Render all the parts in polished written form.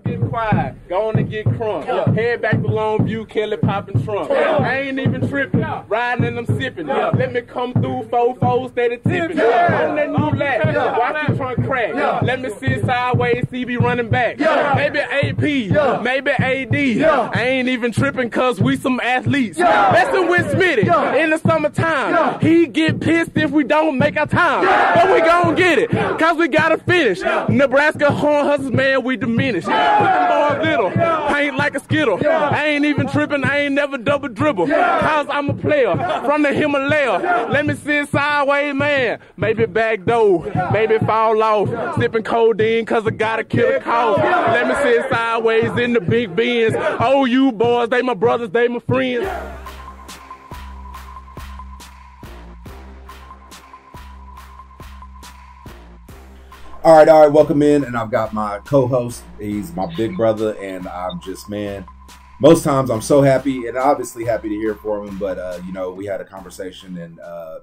get quiet. Go on and get crunk. Head back to Longview, Kelly popping trunk. I ain't even tripping. Riding and I'm sipping. Let me come through, 4-4, steady tipping. On that new lap. Watch the trunk crack. Let me sit sideways, CB running back. Maybe AP, maybe AD. I ain't even tripping cause we some athletes. Messing with Smitty in the summertime. He get pissed if we don't make our time. But we gon' get it, cause we gotta finish. Nebraska Horn Hustlers, man, we diminished. Put them boys little, paint like a skittle. I ain't even tripping, I ain't never double dribble. Cause I'm a player from the Himalaya. Let me sit sideways, man. Maybe back door, maybe fall off. Sipping codeine cause I gotta kill a cough. Let me sit sideways in the big Benz. Oh, you boys, they my brothers, they my friends. All right, welcome in, and I've got my co-host. He's my big brother, and I'm just, man, most times I'm so happy, and obviously happy to hear from him, but, you know, we had a conversation, and,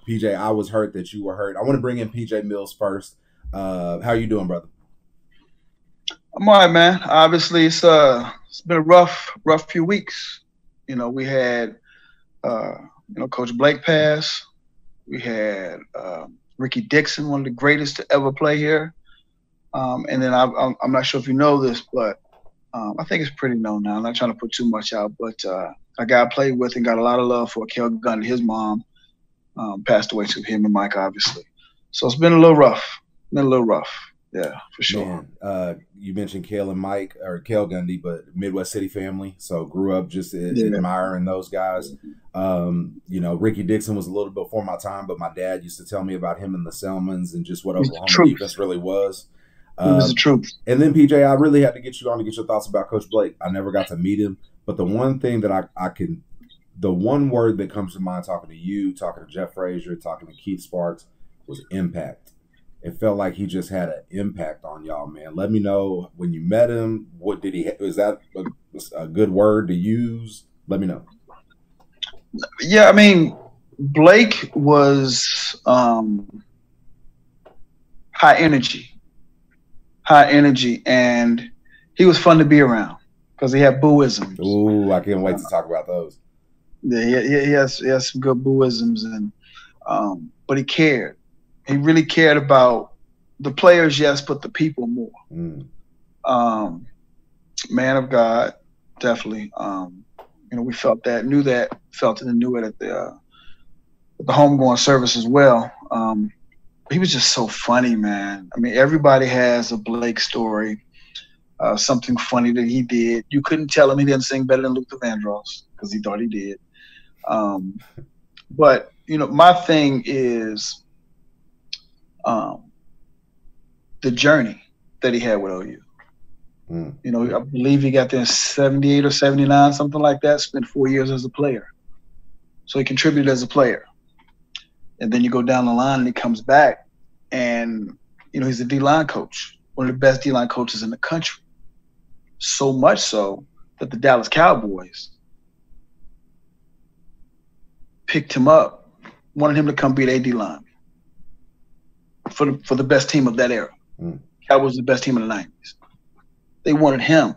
PJ, I was hurt that you were hurt. I want to bring in PJ Mills first. How you doing, brother? I'm all right, man. Obviously, it's been a rough few weeks. You know, we had, Coach Blake pass. We had Ricky Dixon, one of the greatest to ever play here. And then I'm not sure if you know this, but I think it's pretty known now. I'm not trying to put too much out, but a guy I played with and got a lot of love for, Kel Gundy. His mom passed away too, him and Mike, obviously. So it's been a little rough. Yeah, for sure. Man, you mentioned Kel and Mike, or Kel Gundy, but Midwest City family. So grew up just admiring those guys. You know, Ricky Dixon was a little bit before my time, but my dad used to tell me about him and the Selmans and just what Oklahoma defense really was. It was the truth. And then, PJ, I really had to get you on to get your thoughts about Coach Blake. I never got to meet him, but the one thing that the one word that comes to mind talking to you, talking to Jeff Frazier, talking to Keith Sparks was impact. It felt like he just had an impact on y'all, man. Let me know when you met him. What did he? Was that a good word to use? Let me know. Yeah, I mean, Blake was high energy, and he was fun to be around because he had booisms. Ooh, I can't wait to talk about those. Yeah, he has some good booisms, and but he cared. He really cared about the players, yes, but the people more. Man of God, definitely. We felt that, knew that, felt it, and knew it at the homegoing service as well. He was just so funny, man. I mean, everybody has a Blake story, something funny that he did. You couldn't tell him he didn't sing better than Luther Vandross because he thought he did. But, my thing is the journey that he had with OU. I believe he got there in 78 or 79, something like that, spent 4 years as a player. So he contributed as a player. And then you go down the line and he comes back and, he's a D-line coach, one of the best D-line coaches in the country. So much so that the Dallas Cowboys picked him up, wanted him to come be their D-line for the best team of that era. Cowboys was the best team in the 90s. They wanted him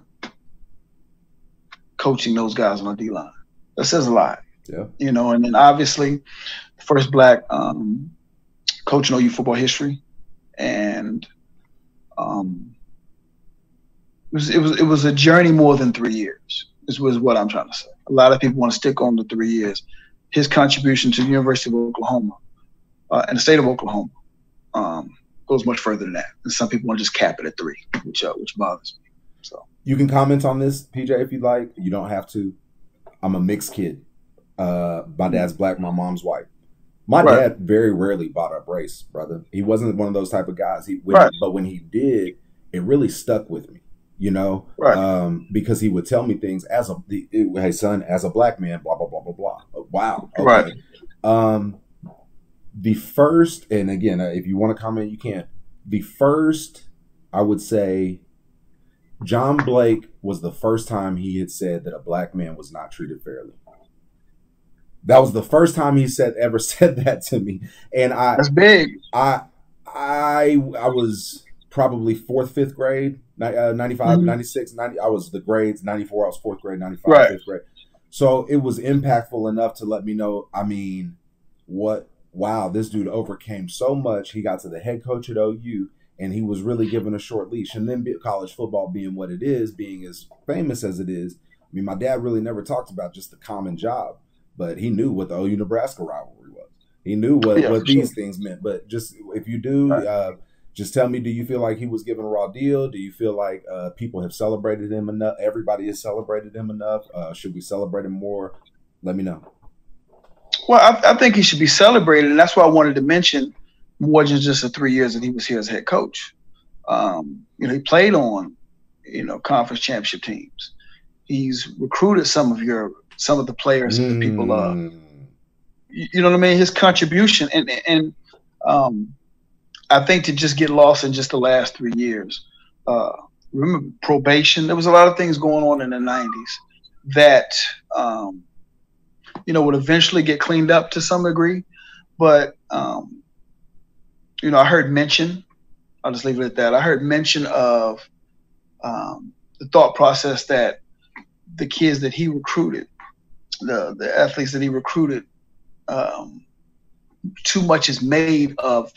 coaching those guys on the D-line. That says a lot. Yeah. And then obviously the first black coach in OU football history. And it was a journey more than 3 years, is what I'm trying to say. A lot of people want to stick on the 3 years. His contribution to the University of Oklahoma and the state of Oklahoma goes much further than that. And some people want to just cap it at 3, which bothers me. So you can comment on this, PJ, if you'd like. You don't have to. I'm a mixed kid. My dad's black, my mom's white. My dad very rarely bought a brace, brother. He wasn't one of those type of guys. But when he did, it really stuck with me, because he would tell me things hey son, as a black man, blah blah blah blah blah. Wow. Okay. Right. The first, and again, if you want to comment, you can. The first, I would say, John Blake was the first time he had said that a black man was not treated fairly. That was the first time he ever said that to me, and that's big. I was probably fourth, fifth grade, 95, 96, 90. I was the grades, 94, I was fourth grade, 95, fifth grade. So it was impactful enough to let me know, I mean, wow, this dude overcame so much. He got to the head coach at OU, and he was really given a short leash. And then college football being what it is, being as famous as it is, I mean, my dad really never talked about just the common job, but he knew what the OU-Nebraska rivalry was. He knew what these things meant. But just if you do, just tell me, do you feel like he was given a raw deal? Do you feel like people have celebrated him enough? Everybody has celebrated him enough? Should we celebrate him more? Let me know. Well, I think he should be celebrated, and that's why I wanted to mention more than just the 3 years that he was here as head coach. He played on, conference championship teams. He's recruited some of the players that people love. You know what I mean? His contribution, and I think to just get lost in just the last 3 years. Remember probation? There was a lot of things going on in the 90s that would eventually get cleaned up to some degree. But, I heard mention, I'll just leave it at that. I heard mention of the thought process that the kids that he recruited, the athletes that he recruited, too much is made of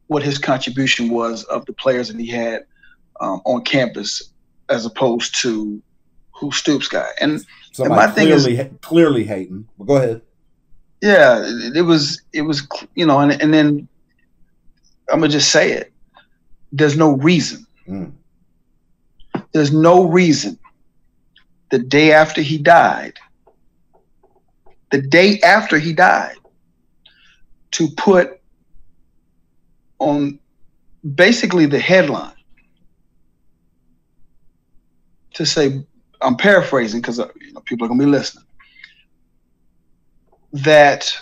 what his contribution was of the players that he had on campus as opposed to who Stoops got. And my thing is clearly hating. Well, go ahead. Yeah, it was, and then I'm gonna just say it. There's no reason. There's no reason the day after he died, to put on basically the headline to say, I'm paraphrasing because people are going to be listening, that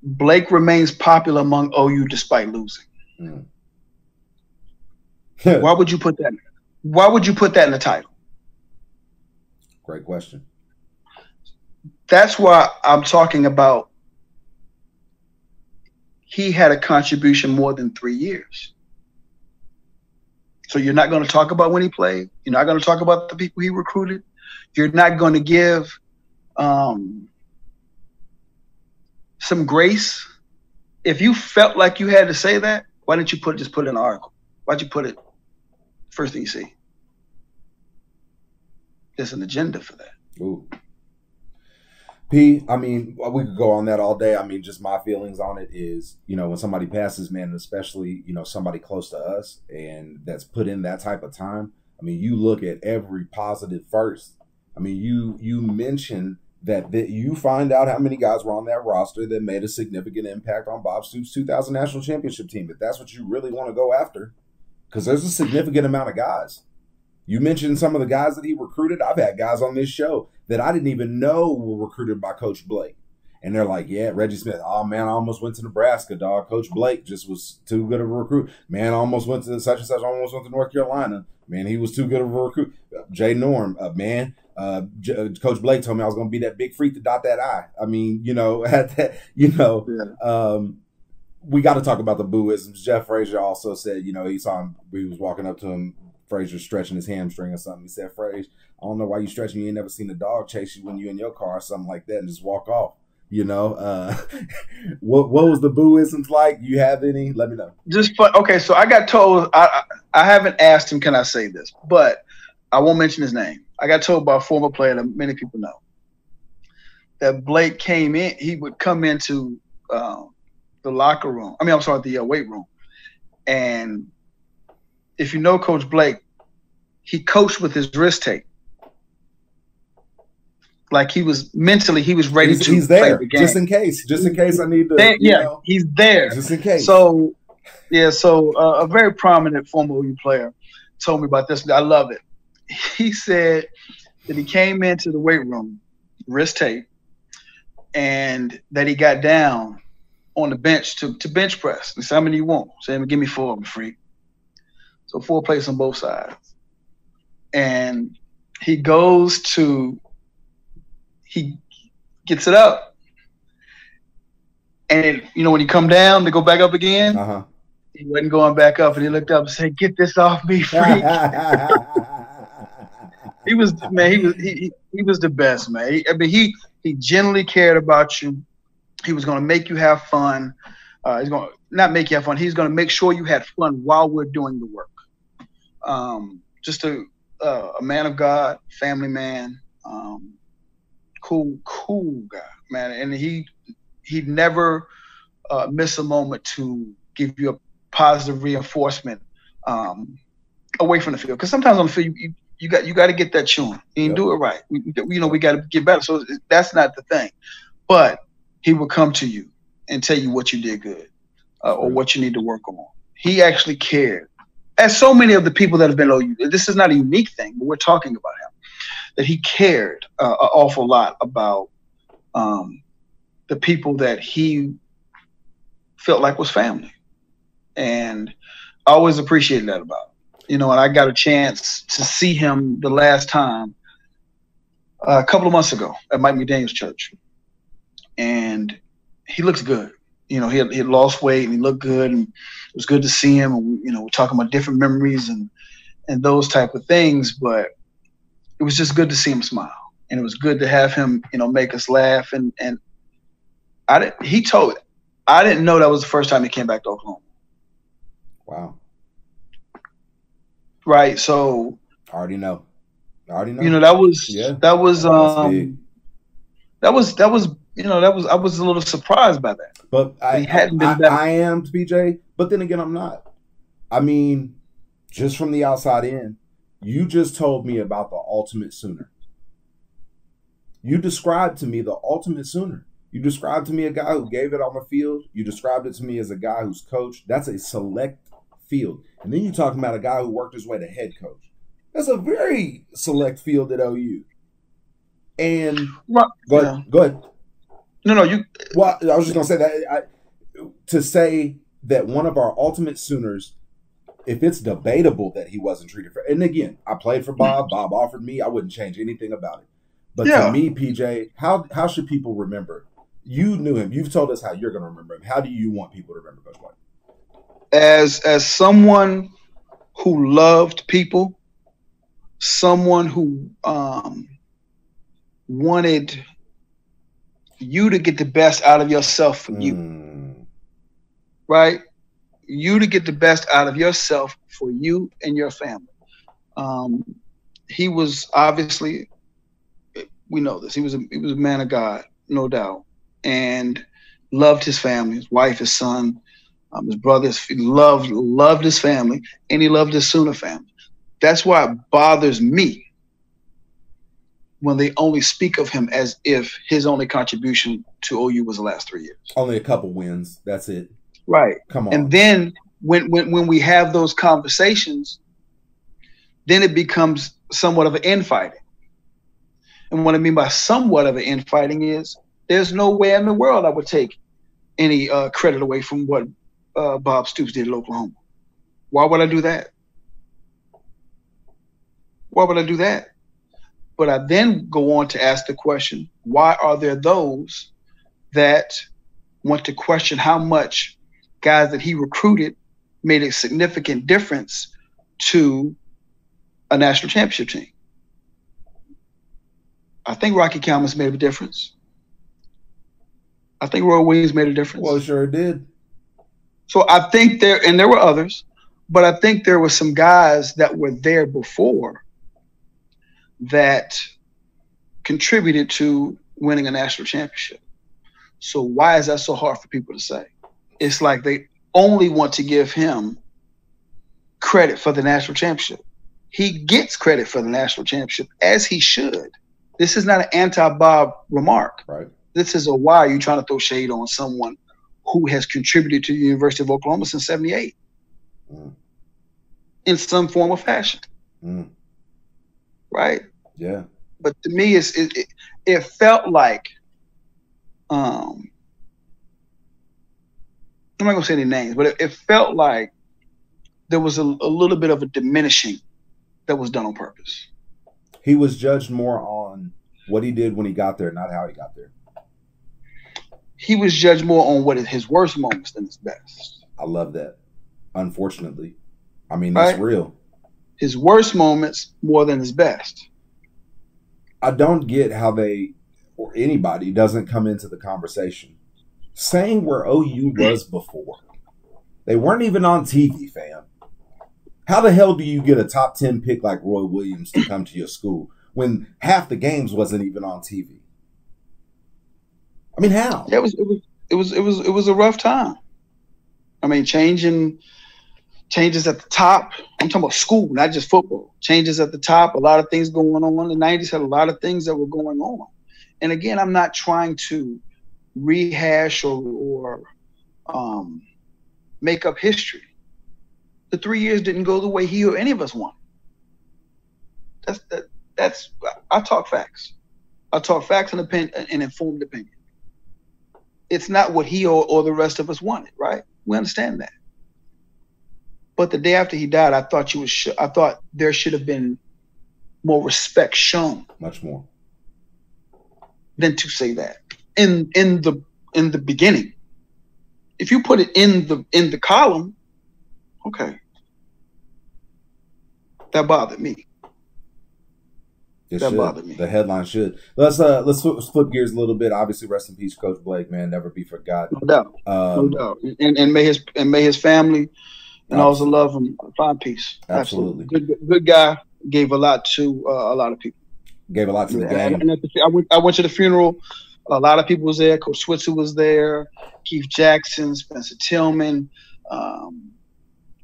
Blake remains popular among OU despite losing. Why would you put that? Why would you put that in the title? Great question. That's why I'm talking about he had a contribution more than 3 years. So you're not going to talk about when he played. You're not going to talk about the people he recruited. You're not going to give some grace. If you felt like you had to say that, why didn't you just put it in an article? Why'd you put it first thing you see? There's an agenda for that. Ooh. P, I mean, we could go on that all day. I mean, just my feelings on it is, when somebody passes, man, especially, somebody close to us and that's put in that type of time. I mean, you look at every positive first. I mean, you mentioned that you find out how many guys were on that roster that made a significant impact on Bob Stoops' 2000 National Championship team. If that's what you really want to go after, because there's a significant amount of guys. You mentioned some of the guys that he recruited. I've had guys on this show that I didn't even know were recruited by Coach Blake. And they're like, yeah, Reggie Smith. Oh, man, I almost went to Nebraska, dog. Coach Blake just was too good of a recruit. Man, I almost went to such and such. I almost went to North Carolina. Man, he was too good of a recruit. Jay Norm, Coach Blake told me I was going to be that big freak to dot that I. I mean, we got to talk about the booisms. Jeff Frazier also said, he saw him, he was walking up to him, Frazier stretching his hamstring or something. He said, Frazier, I don't know why you stretching. You ain't never seen a dog chase you when you in your car or something like that and just walk off. What was the booisms like? You have any? Let me know. Just fun. Okay, so I got told, I haven't asked him, can I say this? But I won't mention his name. I got told by a former player that many people know that Blake came in, he would come into the locker room. The weight room. And if you know Coach Blake, he coached with his wrist tape. Like he was mentally, he was ready to he's there, play the game. Just in case I need to. He's there. Just in case. So a very prominent former OU player told me about this. I love it. He said that he came into the weight room, wrist tape, and that he got down on the bench to bench press. He said, how many you want? He said, give me 4 of them, freak. So 4 plates on both sides. And he gets it up. And when you come down to go back up again, He wasn't going back up, and he looked up and said, "Get this off me, freak." He was the best, man. He genuinely cared about you. He was going to make you have fun. He's going to not make you have fun. He's going to make sure you had fun while we're doing the work. Just a man of God, family man, cool guy, man. And he'd never miss a moment to give you a positive reinforcement away from the field. Because sometimes on the field, you got to get that tune. You do it right. We got to get better. So that's not the thing. But he would come to you and tell you what you did good or what you need to work on. He actually cared. As so many of the people that have been OU, this is not a unique thing, but we're talking about him, that he cared an awful lot about the people that he felt like was family. And I always appreciated that about him. And I got a chance to see him the last time a couple of months ago at Mike McDaniel's church. And he looks good. He had lost weight and he looked good, and it was good to see him. And we're talking about different memories and those type of things, but it was just good to see him smile, and it was good to have him, make us laugh. And I didn't know that was the first time he came back to Oklahoma. Wow. Right. So I already know. that was I was a little surprised by that. But he hadn't been better. I am, PJ, but then again, I'm not. I mean, just from the outside in, you just told me about the ultimate Sooner. You described to me the ultimate Sooner. You described to me a guy who gave it on the field. You described it to me as a guy who's coached. That's a select field. And then you're talking about a guy who worked his way to head coach. That's a very select field at OU. And go ahead. No, you. Well, I was just gonna say that to say that one of our ultimate Sooners, if it's debatable that he wasn't treated fair, and again, I played for Bob. Bob offered me. I wouldn't change anything about it. But to me, PJ, how should people remember? You knew him. You've told us how you're going to remember him. How do you want people to remember Coach White? As someone who loved people, someone who wanted you to get the best out of yourself for you, right? You to get the best out of yourself for you and your family. He was obviously, we know this. He was a man of God, no doubt, and loved his family, his wife, his son, his brothers. He loved his family, and he loved his Sooner family. That's why it bothers me when they only speak of him as if his only contribution to OU was the last 3 years. Only a couple wins. That's it. Right. Come on. And then when we have those conversations, then it becomes somewhat of an infighting. And what I mean by somewhat of an infighting is there's no way in the world I would take any credit away from what Bob Stoops did at Oklahoma. Why would I do that? Why would I do that? But I then go on to ask the question, why are there those that want to question how much guys that he recruited made a significant difference to a national championship team? I think Rocky Kalmus made a difference. I think Roy Williams made a difference. Well, sure did. So I think there were others, but I think there were some guys that were there before that contributed to winning a national championship. So why is that so hard for people to say? It's like they only want to give him credit for the national championship. He gets credit for the national championship, as he should. This is not an anti-Bob remark. Right. This is a why are you trying to throw shade on someone who has contributed to the University of Oklahoma since '78 in some form or fashion. Right? Yeah. But to me, it felt like, I'm not going to say any names, but it felt like there was a little bit of a diminishing that was done on purpose. He was judged more on what he did when he got there, not how he got there. He was judged more on what is his worst moments than his best. I love that. Unfortunately. I mean, that's real. His worst moments more than his best. I don't get how they, or anybody, doesn't come into the conversation saying where OU was before. They weren't even on TV, fam. How the hell do you get a top 10 pick like Roy Williams to come to your school when half the games wasn't even on TV? I mean, how? Yeah, it was a rough time. I mean, changes at the top. I'm talking about school, not just football. Changes at the top, a lot of things going on. The 90s had a lot of things that were going on. And again, I'm not trying to rehash or make up history. The 3 years didn't go the way he or any of us wanted. That's I talk facts. I talk facts and informed opinion. It's not what he or the rest of us wanted, right? We understand that. But the day after he died, I thought there should have been more respect shown. Much more. Than to say that in the beginning. If you put it in the column, okay, that bothered me. Bothered me. The headline should. Let's flip gears a little bit. Obviously, rest in peace, Coach Blake. Man, never be forgotten. No doubt. No doubt. And may his family and all the love him find peace. Absolutely. Good guy. Gave a lot to a lot of people. Gave a lot to the game. And I went to the funeral. A lot of people was there. Coach Switzer was there. Keith Jackson, Spencer Tillman,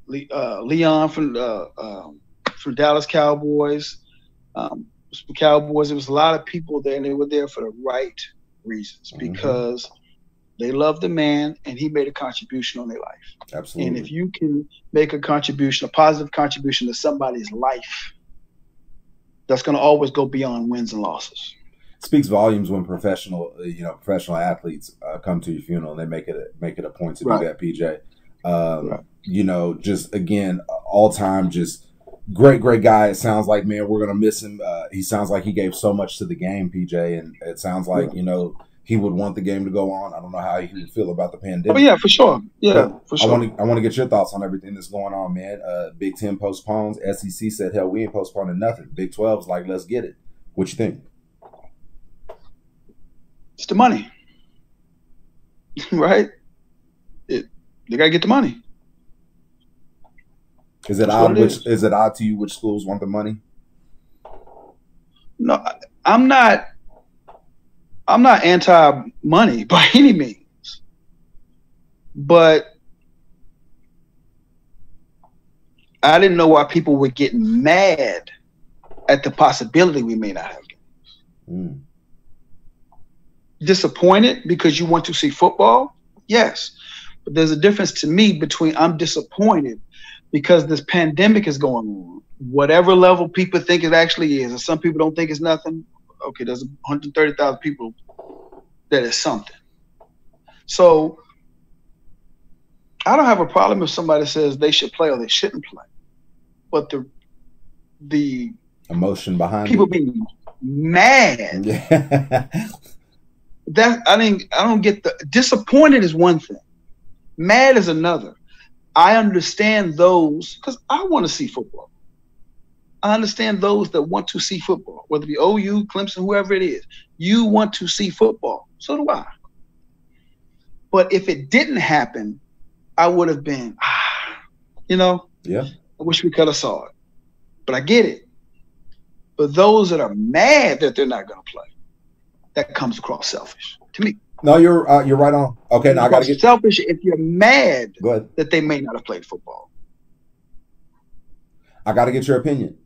Leon from Dallas Cowboys. Cowboys. There was a lot of people there, and they were there for the right reasons because they loved the man, and he made a contribution on their life. Absolutely. And if you can make a positive contribution to somebody's life, that's going to always go beyond wins and losses. Speaks volumes when professional athletes come to your funeral and they make it a point to do that, PJ. Just again, all time, just great guy. It sounds like, man, we're gonna miss him. He sounds like he gave so much to the game, PJ, and it sounds like he would want the game to go on. I don't know how he would feel about the pandemic. Oh yeah, for sure. Yeah, for sure. I want to get your thoughts on everything that's going on, man. Big 10 postpones. SEC said, hell, we ain't postponing nothing. Big 12's like, let's get it. What you think? It's the money, right? They gotta get the money. Is it odd? Is it odd to you which schools want the money? No, I'm not anti-money by any means, but I didn't know why people were getting mad at the possibility we may not have games. Disappointed because you want to see football? Yes. But there's a difference to me between I'm disappointed because this pandemic is going on. Whatever level people think it actually is, and some people don't think it's nothing. Okay, there's 130,000 people that is something. So I don't have a problem if somebody says they should play or they shouldn't play. But the emotion behind people being mad. Yeah. I don't get the disappointed is one thing. Mad is another. I understand those because I want to see football. I understand those that want to see football, whether it be OU, Clemson, whoever it is. You want to see football. So do I. But if it didn't happen, I would have been, yeah. I wish we could have saw it. But I get it. But those that are mad that they're not going to play, that comes across selfish to me. No, you're right on. Okay, now I got to get selfish if you're mad Go ahead. that they may not have played football. I got to get your opinion.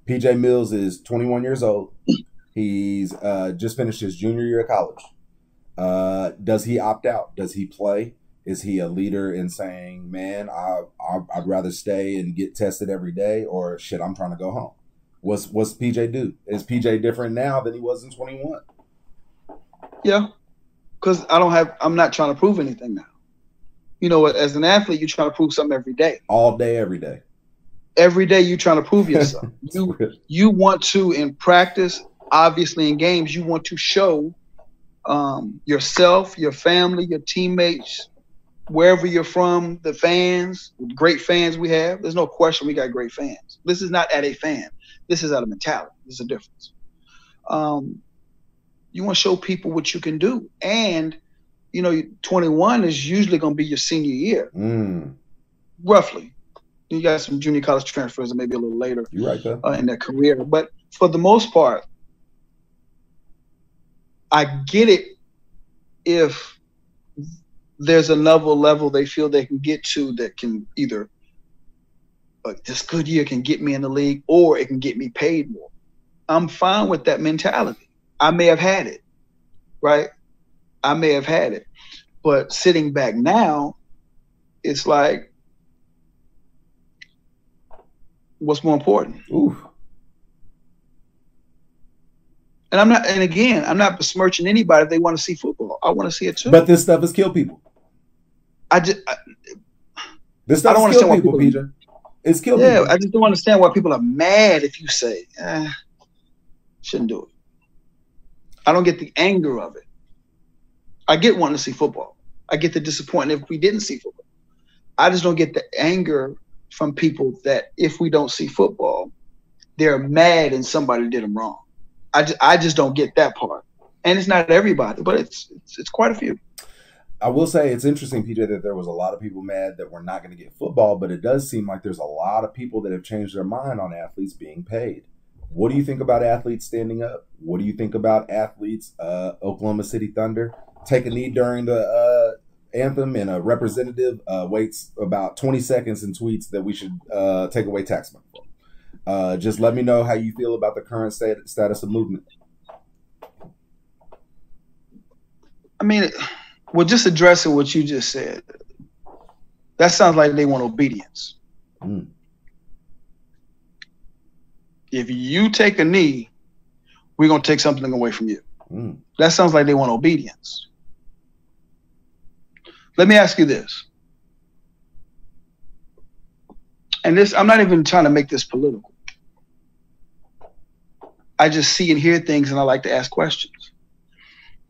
PJ Mills is 21 years old. He's just finished his junior year of college. Does he opt out? Does he play? Is he a leader in saying, man, I'd rather stay and get tested every day, or shit, I'm trying to go home? What's PJ do? Is PJ different now than he was in 21? Yeah, because I'm not trying to prove anything now. As an athlete, you're trying to prove something every day. All day, every day. Every day you're trying to prove yourself. You want to, in practice, obviously in games, you want to show yourself, your family, your teammates, wherever you're from, the fans, great fans we have. There's no question we got great fans. This is not at a fan. This is at a mentality. There's a difference. You want to show people what you can do. And, 21 is usually going to be your senior year, roughly. You got some junior college transfers and maybe a little later in their career. But for the most part, I get it if there's another level they feel they can get to that can either this good year can get me in the league or it can get me paid more. I'm fine with that mentality. I may have had it, right? I may have had it. But sitting back now, it's like, what's more important? Ooh. And I'm not besmirching anybody if they want to see football. I want to see it too. But this stuff has killed people. This stuff has killed people, PJ. It's killed people. Yeah, I just don't understand why people are mad if you say, shouldn't do it. I don't get the anger of it. I get wanting to see football. I get the disappointment if we didn't see football. I just don't get the anger from people that if we don't see football, they're mad and somebody did them wrong. I just don't get that part. And it's not everybody, but it's quite a few. I will say it's interesting, PJ, that there was a lot of people mad that we're not going to get football, but it does seem like there's a lot of people that have changed their mind on athletes being paid. What do you think about athletes standing up? What do you think about athletes, Oklahoma City Thunder, take a knee during the anthem and a representative waits about 20 seconds and tweets that we should take away tax money from? Just let me know how you feel about the current status of movement. I mean, just addressing what you just said, that sounds like they want obedience. If you take a knee, we're going to take something away from you. That sounds like they want obedience. Let me ask you this. And I'm not even trying to make this political. I just see and hear things and I like to ask questions.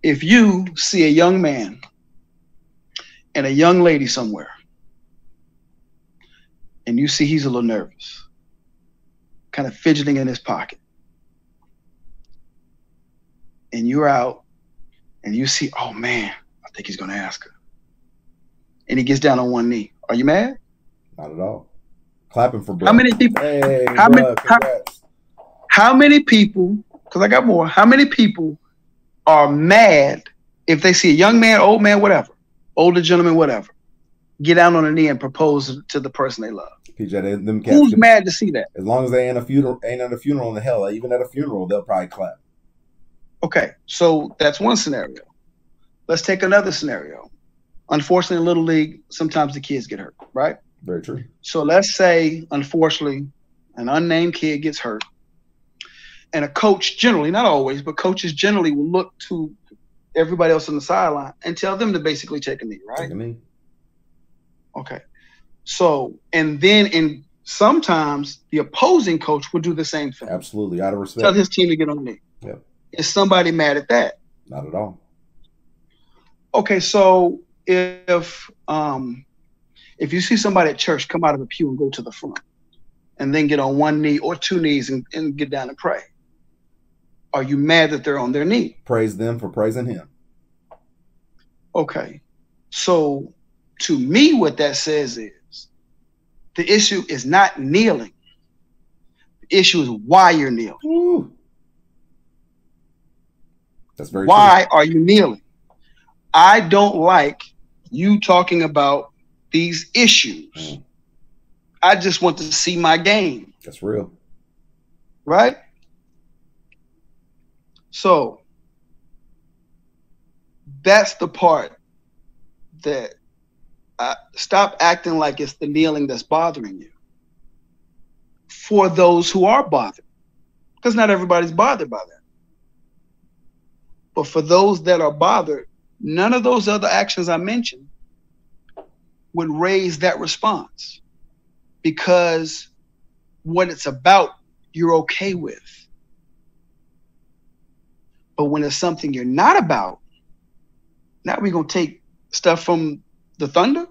If you see a young man and a young lady somewhere and you see he's a little nervous, kind of fidgeting in his pocket, and you're out and you see, oh man, I think he's going to ask her. And he gets down on one knee. Are you mad? Not at all. Clapping for bro. How many people? Hey, how many people? Because I got more. How many people are mad if they see a young man, old man, whatever, older gentleman, whatever, get down on a knee and propose to the person they love? PJ, them cats who's mad to see that? As long as they ain't at a funeral in the hell, even at a funeral, they'll probably clap. Okay, so that's one scenario. Let's take another scenario. Unfortunately, in Little League, sometimes the kids get hurt, right? Very true. So let's say, unfortunately, an unnamed kid gets hurt. And a coach generally, not always, but coaches generally will look to everybody else on the sideline and tell them to basically take a knee, right? Take a knee. Okay. So, and then sometimes the opposing coach will do the same thing. Absolutely, out of respect. Tell his team to get on the knee. Yep. Is somebody mad at that? Not at all. Okay, so if you see somebody at church come out of a pew and go to the front and then get on one knee or two knees and get down and pray, are you mad that they're on their knee? Praise them for praising him. Okay. So to me, what that says is the issue is not kneeling. The issue is why you're kneeling. Ooh. That's very Why true. are you kneeling? I don't like you talking about these issues. I just want to see my game. That's real. Right? So that's the part that stop acting like it's the kneeling that's bothering you. For those who are bothered, because not everybody's bothered by that. But for those that are bothered, none of those other actions I mentioned would raise that response, because what it's about, you're okay with. But when it's something you're not about, now we're going to take stuff from the Thunder?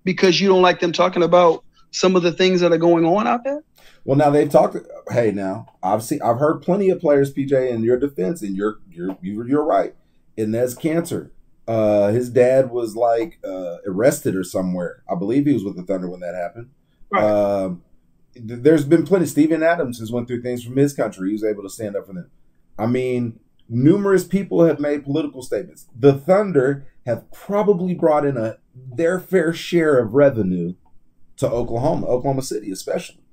Because you don't like them talking about some of the things that are going on out there? Well, now they've talked. Hey, now I've heard plenty of players, PJ, in your defense, and you're right. Inez Cantor, his dad was like arrested or somewhere. I believe he was with the Thunder when that happened. Right. There's been plenty. Steven Adams has went through things from his country. He was able to stand up for them. I mean, numerous people have made political statements. The Thunder have probably brought in their fair share of revenue to Oklahoma City especially.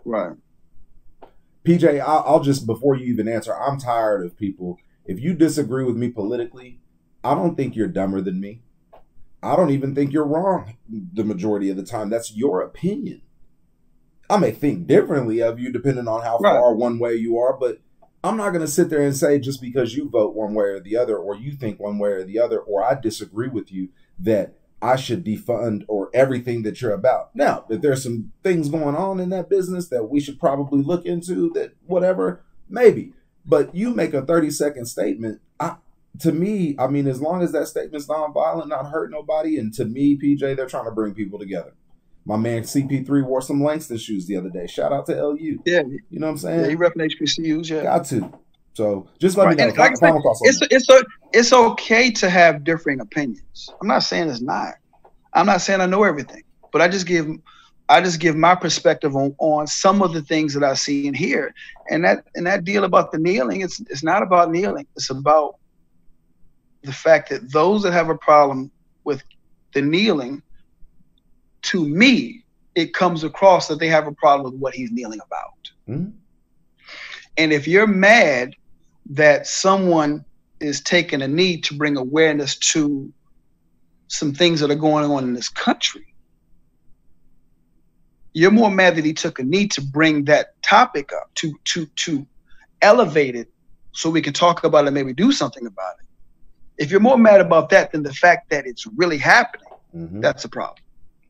Right. PJ, I'll just, before you even answer, I'm tired of people. If you disagree with me politically, I don't think you're dumber than me. I don't even think you're wrong the majority of the time. That's your opinion. I may think differently of you depending on how far one way you are, but I'm not going to sit there and say just because you vote one way or the other, or you think one way or the other, or I disagree with you, that I should defund or everything that you're about. Now, if there's some things going on in that business that we should probably look into, that whatever, maybe. But you make a 30-second statement. To me, I mean, as long as that statement's nonviolent, not hurt nobody, and to me, PJ, they're trying to bring people together. My man CP3 wore some Langston shoes the other day. Shout out to LU. Yeah. You know what I'm saying? Yeah, he repping HBCUs, yeah. Got to. So just let me know. Like it's okay to have differing opinions. I'm not saying it's not. I'm not saying I know everything, but I just give my perspective on some of the things that I see and hear. And that deal about the kneeling, it's not about kneeling. It's about the fact that those that have a problem with the kneeling, to me, it comes across that they have a problem with what he's kneeling about. Mm-hmm. And if you're mad that someone is taking a knee to bring awareness to some things that are going on in this country, you're more mad that he took a knee to bring that topic up, to elevate it so we can talk about it and maybe do something about it. If you're more mad about that than the fact that it's really happening, that's a problem.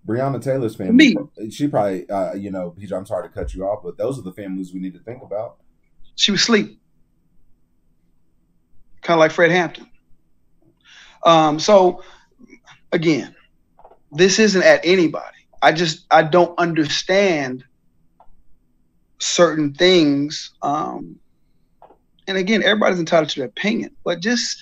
Breonna Taylor's family, she probably, PJ, I'm sorry to cut you off, but those are the families we need to think about. She was asleep. Kind of like Fred Hampton. So, again, this isn't at anybody. I don't understand certain things. And again, everybody's entitled to their opinion, but just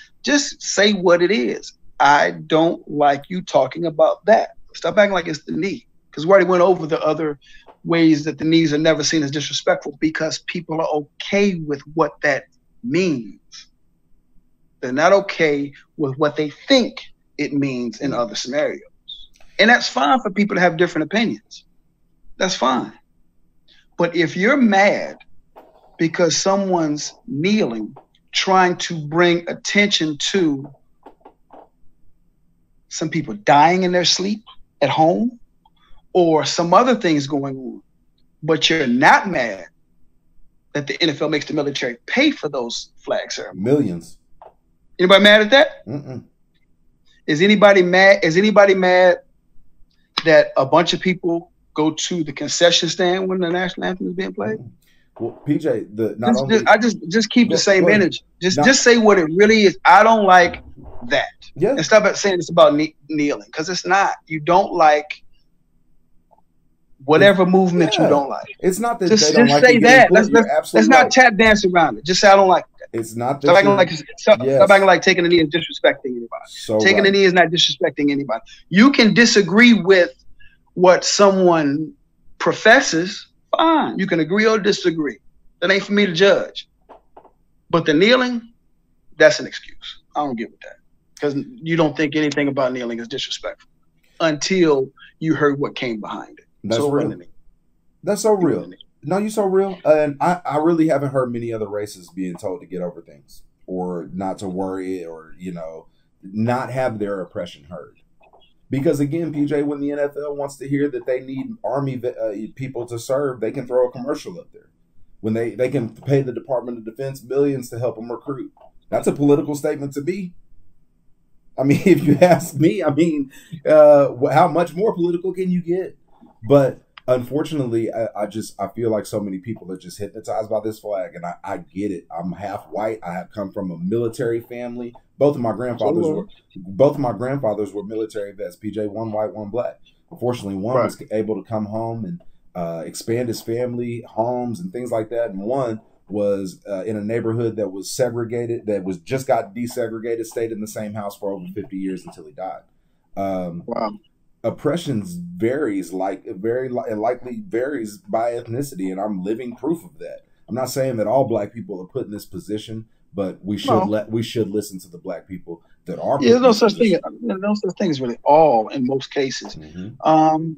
say what it is. I don't like you talking about that. Stop acting like it's the knee, because we already went over the other ways that the knees are never seen as disrespectful, because people are okay with what that means. They're not okay with what they think it means in other scenarios. And that's fine for people to have different opinions. That's fine. But if you're mad because someone's kneeling, trying to bring attention to some people dying in their sleep at home or some other things going on, but you're not mad that the NFL makes the military pay for those flag ceremonies. Millions. Anybody mad at that? Mm-mm. Is anybody mad that a bunch of people go to the concession stand when the national anthem is being played? Well, PJ, just keep the same energy. Just say what it really is. I don't like that. Yeah. And stop saying it's about kneeling, because it's not. You don't like whatever movement you don't like. It's not that just they don't like say that. Let's not right. tap dance around it. Just say I don't like that. It's not that. Stop acting like taking a knee is disrespecting anybody. Taking a knee is not disrespecting anybody. You can disagree with what someone professes. Fine. You can agree or disagree. That ain't for me to judge. But the kneeling, that's an excuse. I don't get with that. Because you don't think anything about kneeling is disrespectful until you heard what came behind it. That's so real. That's so real. No, you're so real. And I really haven't heard many other races being told to get over things or not to worry or, not have their oppression heard. Because, again, PJ, when the NFL wants to hear that they need Army people to serve, they can throw a commercial up there. When they can pay the Department of Defense millions to help them recruit. That's a political statement to me. I mean, if you ask me, how much more political can you get? But unfortunately, I feel like so many people are just hypnotized by this flag, and I get it. I'm half white. I have come from a military family. Both of my grandfathers were military vets. PJ, one white, one black. Unfortunately, one was able to come home and expand his family, homes, and things like that. And one was in a neighborhood that was segregated, that was just got desegregated, stayed in the same house for over 50 years until he died. Oppression varies, likely varies by ethnicity, and I'm living proof of that. I'm not saying that all black people are put in this position, but we should listen to the black people that are. Yeah, there's no such thing. No such thing as really all in most cases. Mm-hmm.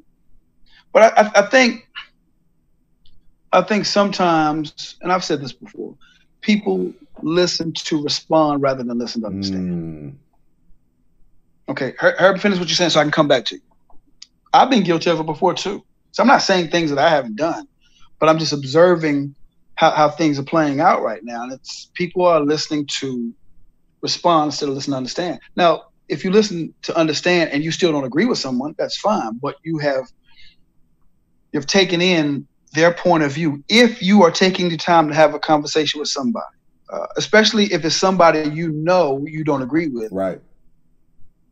But I think sometimes, and I've said this before, people listen to respond rather than listen to understand. Okay, Herb, finish what you're saying so I can come back to you. I've been guilty of it before too. So I'm not saying things that I haven't done, but I'm just observing how things are playing out right now. And it's people are listening to respond instead of listen to understand. Now, if you listen to understand and you still don't agree with someone, that's fine. But you've taken in their point of view. If you are taking the time to have a conversation with somebody, especially if it's somebody you don't agree with. Right.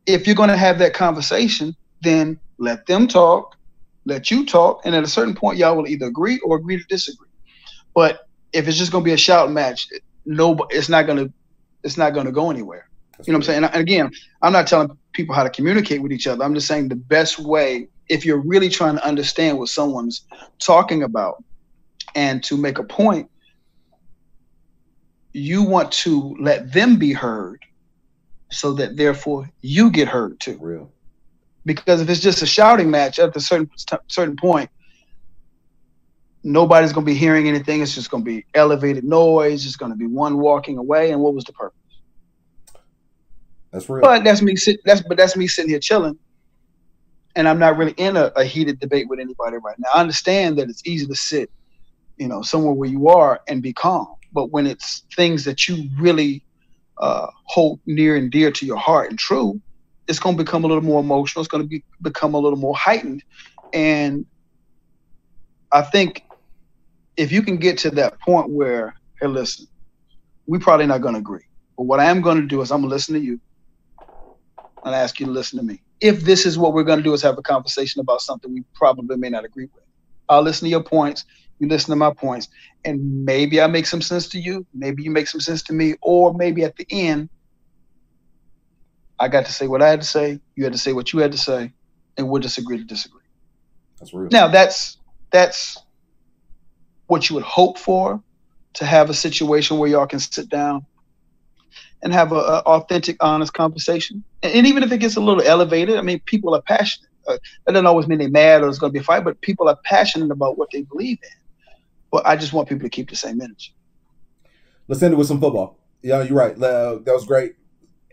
If you're going to have that conversation, then let them talk, let you talk, and at a certain point, y'all will either agree or agree to disagree. But if it's just going to be a shout match, it's not going to go anywhere. You know what I'm saying? And again, I'm not telling people how to communicate with each other. I'm just saying the best way, if you're really trying to understand what someone's talking about and to make a point, you want to let them be heard so that therefore you get heard too. Real. Because if it's just a shouting match at a certain point, nobody's going to be hearing anything. It's just going to be elevated noise. It's going to be one walking away. And what was the purpose? That's real. But that's me sitting here chilling. And I'm not really in a heated debate with anybody right now. I understand that it's easy to sit, somewhere where you are and be calm. But when it's things that you really hold near and dear to your heart and true, it's going to become a little more emotional. It's going to become a little more heightened. And I think if you can get to that point where, hey, listen, we're probably not going to agree. But what I am going to do is I'm going to listen to you and ask you to listen to me. If this is what we're going to do is have a conversation about something we probably may not agree with. I'll listen to your points. You listen to my points. And maybe I make some sense to you. Maybe you make some sense to me. Or maybe at the end, I got to say what I had to say. You had to say what you had to say. And we'll just agree to disagree. That's real. Now, that's what you would hope for, to have a situation where y'all can sit down and have an authentic, honest conversation. And even if it gets a little elevated, I mean, people are passionate. That doesn't always mean they're mad or there's going to be a fight, but people are passionate about what they believe in. But I just want people to keep the same energy. Let's end it with some football. Yeah, you're right. That was great.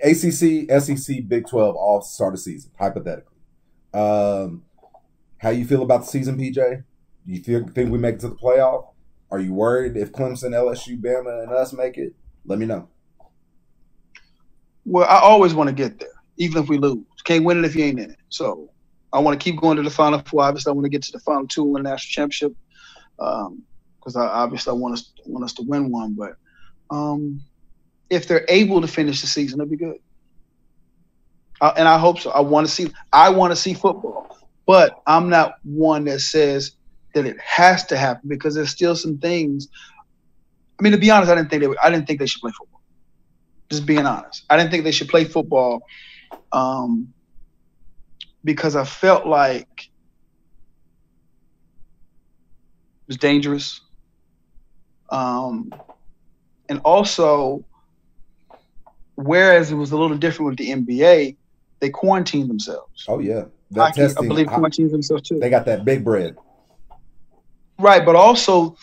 ACC, SEC, Big 12 all start the season, hypothetically. How you feel about the season, PJ? Do you think we make it to the playoff? Are you worried if Clemson, LSU, Bama, and us make it? Let me know. Well, I always want to get there, even if we lose. Can't win it if you ain't in it. So I want to keep going to the Final Four. Obviously, I want to get to the Final Two in the national championship because I want us to win one. But if they're able to finish the season, it'll be good. And I hope so. I want to see football, but I'm not one that says that it has to happen because there's still some things. I mean, to be honest, I didn't think they should play football. Just being honest, I didn't think they should play football because I felt like it was dangerous, and also, whereas it was a little different with the NBA, they quarantined themselves. Oh yeah, I believe quarantined themselves too. They got that big bread, right? But also,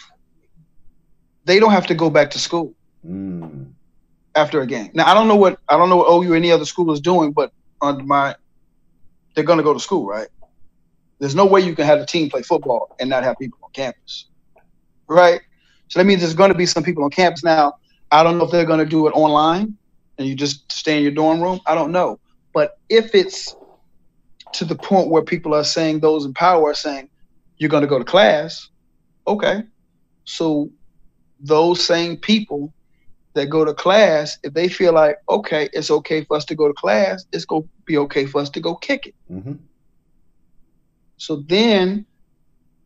they don't have to go back to school. After a game. Now I don't know what OU or any other school is doing, but they're going to go to school, right? There's no way you can have a team play football and not have people on campus, right? So that means there's going to be some people on campus. Now I don't know if they're going to do it online and you just stay in your dorm room. I don't know, but if it's to the point where people are saying, those in power are saying, you're going to go to class, okay. So those same people that go to class, if they feel like, okay, it's okay for us to go to class, it's going to be okay for us to go kick it. Mm-hmm. So then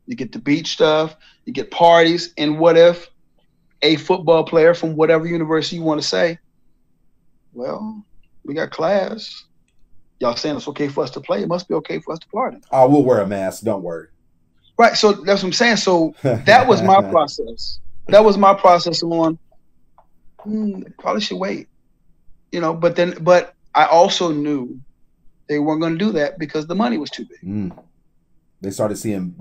you get the beach stuff, you get parties, and what if a football player from whatever university you want to say, well, we got class. Y'all saying it's okay for us to play. It must be okay for us to party. I will wear a mask. Don't worry. Right. So that's what I'm saying. So that was my process. That was my process on probably should wait. But I also knew they weren't going to do that because the money was too big. They started seeing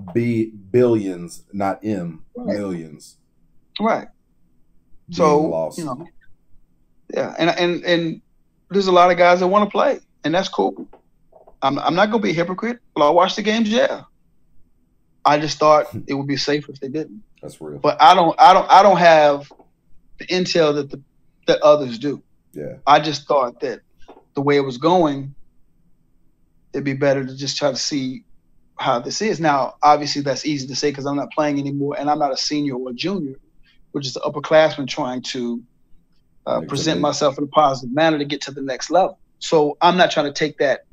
billions, not millions. Right. So, yeah. And there's a lot of guys that want to play, and that's cool. I'm not going to be a hypocrite. Will I watch the games? Yeah. I just thought it would be safer if they didn't. That's real. But I don't have the intel that others do. Yeah. I just thought that the way it was going, it'd be better to just try to see how this is. Now, obviously, that's easy to say because I'm not playing anymore, and I'm not a senior or a junior, which is an upperclassman trying to present myself in a positive manner to get to the next level. So I'm not trying to take that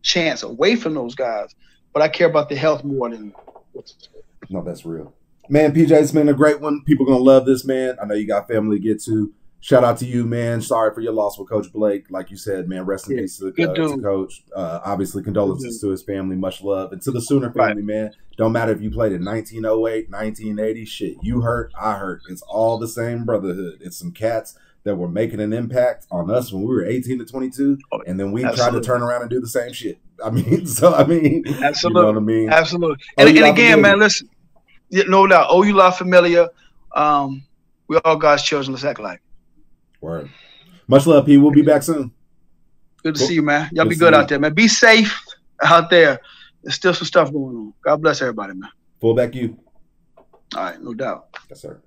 chance away from those guys, but I care about their health more than what's. No, that's real. Man, PJ, it's been a great one. People going to love this, man. I know you got family to get to. Shout out to you, man. Sorry for your loss with Coach Blake. Like you said, man, rest in peace to Coach. Obviously, condolences to his family. Much love. And to the Sooner family, man. Don't matter if you played in 1908, 1980. Shit, you hurt, I hurt. It's all the same brotherhood. It's some cats that were making an impact on us when we were 18 to 22, and then we tried to turn around and do the same shit. Absolutely. You know what I mean? Absolutely. And again, man, listen, no doubt. Oh, you La Familia. We all God's children. Let's act like it. Word. Much love, P. We'll be back soon. Good to see you, man. Y'all be good out there, man. Be safe out there. There's still some stuff going on. God bless everybody, man. Full back you. All right, no doubt. Yes, sir.